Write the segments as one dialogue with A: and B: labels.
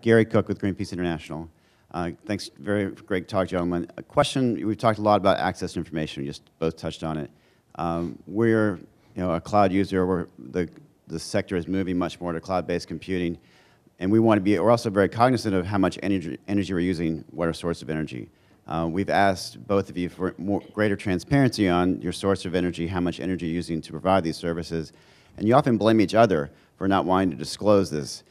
A: Gary Cook with Greenpeace International. Thanks, very great talk, gentlemen. A question, we've talked a lot about access to information, we just both touched on it. We're a cloud user, the sector is moving much more to cloud-based computing, and we're also very cognizant of how much energy we're using, what our source of energy. We've asked both of you for greater transparency on your source of energy, how much energy you're using to provide these services, and you often blame each other for not wanting to disclose this.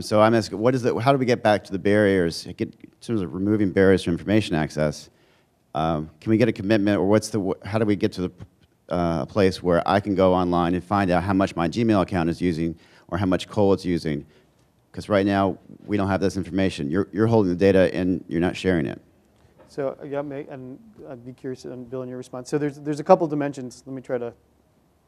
A: So I'm asking, how do we get back to the barriers, in terms of removing barriers to information access? Can we get a commitment, or how do we get to a place where I can go online and find out how much my Gmail account is using, or how much coal it's using? Because right now, we don't have this information. You're holding the data and you're not sharing it.
B: So yeah, and I'd be curious, Bill, in your response. So there's a couple dimensions. Let me try to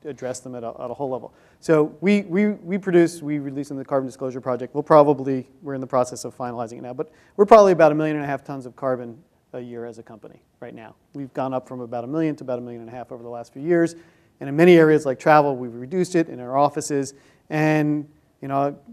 B: address them at a whole level. So we release in the Carbon Disclosure Project. We're in the process of finalizing it now, but we're probably about 1.5 million tons of carbon a year as a company right now. We've gone up from about 1 million to about 1.5 million over the last few years. And in many areas like travel, we've reduced it in our offices. And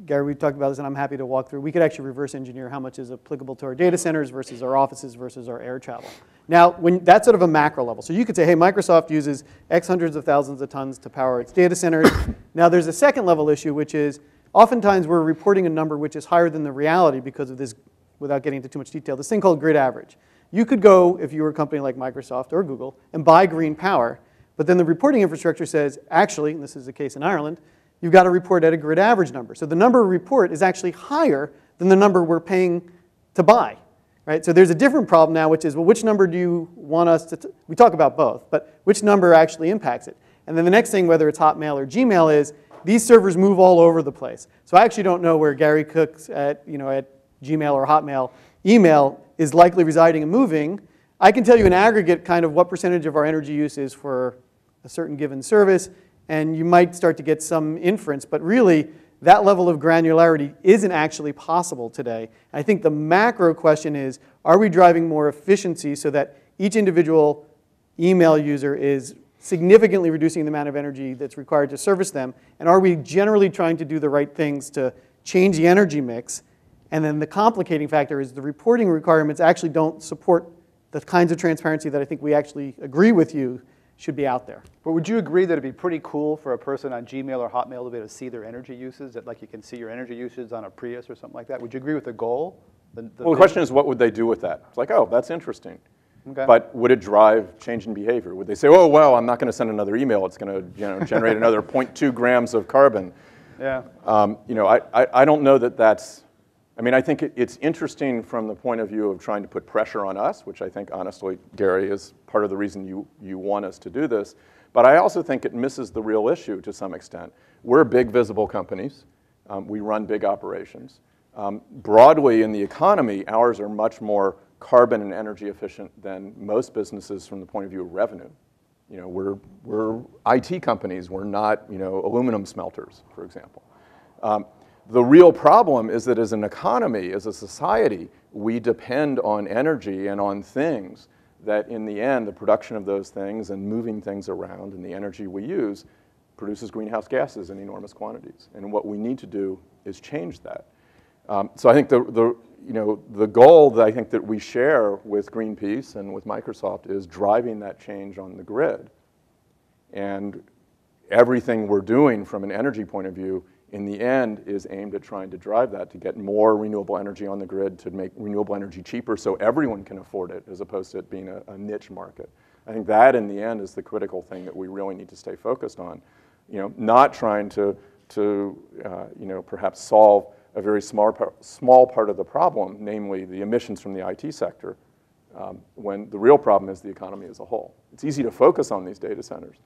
B: Gary, we've talked about this, and I'm happy to walk through. We could actually reverse engineer how much is applicable to our data centers versus our offices versus our air travel. Now, that's sort of a macro level. So you could say, hey, Microsoft uses X hundreds of thousands of tons to power its data centers. Now, there's a second level issue, which is oftentimes we're reporting a number which is higher than the reality because of this, without getting into too much detail, this thing called grid average. You could go, if you were a company like Microsoft or Google, and buy green power, but then the reporting infrastructure says, actually, and this is the case in Ireland, you've got to report at a grid average number. So the number we report is actually higher than the number we're paying to buy, right? So there's a different problem now, which is, well, which number do you want us to, we talk about both, but which number actually impacts it? And then the next thing, whether it's Hotmail or Gmail, is these servers move all over the place. So I actually don't know where Gary Cook's at Gmail or Hotmail email is likely residing and moving. I can tell you in aggregate kind of what percentage of our energy use is for a certain given service, and you might start to get some inference, but really that level of granularity isn't actually possible today. I think the macro question is, are we driving more efficiency so that each individual email user is significantly reducing the amount of energy that's required to service them, and are we generally trying to do the right things to change the energy mix? And then the complicating factor is the reporting requirements actually don't support the kinds of transparency that I think we actually agree with you should be out there.
C: But would you agree that it'd be pretty cool for a person on Gmail or Hotmail to be able to see their energy uses, that like you can see your energy usage on a Prius or something like that? Would you agree with the goal?
D: Well, the question is, what would they do with that? It's like, oh, that's interesting.
C: Okay.
D: But would it drive change in behavior? Would they say, oh, well, I'm not going to send another email. It's going to generate another 0.2 grams of carbon.
C: Yeah.
D: I don't know that that's, I mean, I think it's interesting from the point of view of trying to put pressure on us, which I think, honestly, Gary, is part of the reason you want us to do this. But I also think it misses the real issue to some extent. We're big, visible companies. We run big operations. Broadly in the economy, ours are much more carbon and energy efficient than most businesses from the point of view of revenue. We're IT companies. We're not, aluminum smelters, for example. The real problem is that as an economy, as a society, we depend on energy and on things that in the end, the production of those things and moving things around and the energy we use produces greenhouse gases in enormous quantities. And what we need to do is change that. So I think the goal that I think that we share with Greenpeace and with Microsoft is driving that change on the grid. And everything we're doing from an energy point of view in the end is aimed at trying to drive that, to get more renewable energy on the grid, to make renewable energy cheaper so everyone can afford it, as opposed to it being a niche market. I think that in the end is the critical thing that we really need to stay focused on. Not trying to perhaps solve a very small part of the problem, namely the emissions from the IT sector, when the real problem is the economy as a whole. It's easy to focus on these data centers,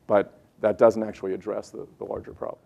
D: but that doesn't actually address the larger problem.